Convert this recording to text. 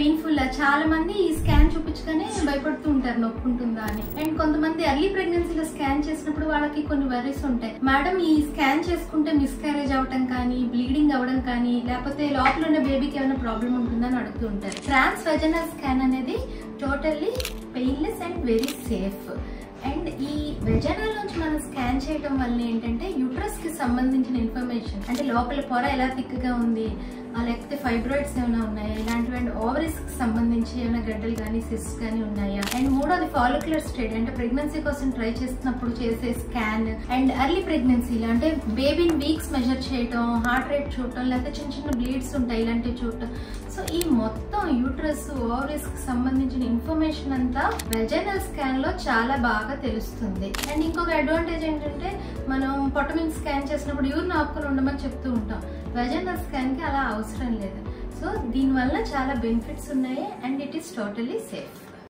Painful చాలా మంది ఈ స్కాన్ చూపించుకొని భయపడుతూ ఉంటారు నొప్పుంటుందా అని. అండ్ కొంతమంది ఎర్లీ ప్రెగ్నెన్సీలో స్కాన్ చేసినప్పుడు వాళ్ళకి కొన్ని వరీస్ ఉంటాయి. మేడం ఈ స్కాన్ చేసుకుంటే మిస్క్యారేజ్ అవడం కానీ, బ్లీడింగ్ అవ్వడం కానీ, లేకపోతే లోపల ఉన్న బేబీకి ఏమైనా ప్రాబ్లం ఉంటుందా అని అడుగుతూ ఉంటారు. ట్రాన్స్ వెజనల్ స్కాన్ అనేది totally painless and very safe. And ఈ వెజైనల్ నుంచి మనం స్కాన్ చేయడం వల్ల ఏంటంటే యూట్రస్ కి సంబంధించిన ఇన్ఫర్మేషన్, అంటే లోపల పొర ఎలా థిక్ గా ఉంది, లేకపోతే ఫైబ్రాయిడ్స్ ఏమైనా ఉన్నాయా, ఇలాంటివి, అండ్ ఓవరీస్ కి సంబంధించి ఏమైనా గడ్డలు కానీ సిస్ట్స్ కానీ ఉన్నాయా, అండ్ మూడోది ఫాలిక్యులర్ స్టేజ్ అంటే ప్రెగ్నెన్సీ కోసం ట్రై చేస్తున్నప్పుడు చేసే స్కాన్, అండ్ ఎర్లీ ప్రెగ్నెన్సీలో అంటే బేబీని వీక్స్ మెజర్ చేయటం, హార్ట్ రేట్ చూడటం, లేకపోతే చిన్న చిన్న బ్లీడ్స్ ఉంటాయి ఇలాంటివి చూడటం. సో ఈ మొత్తం యూట్రస్ ఓవరీస్ కి సంబంధించిన ఇన్ఫర్మేషన్ అంతా వెజైనల్ స్కాన్ లో చాలా బాగా తెలుస్తుంది. అండ్ ఇంకొక అడ్వాంటేజ్ ఏంటంటే మనం పొట్ట మీద స్కాన్ చేసినప్పుడు యూరిన్ ఆపుకొని ఉండమని చెప్తూ ఉంటాం. వెజైనల్ స్కాన్ కి అలా అవసరం లేదు. సో దీనివల్ల చాలా బెనిఫిట్స్ ఉన్నాయి and it is totally safe.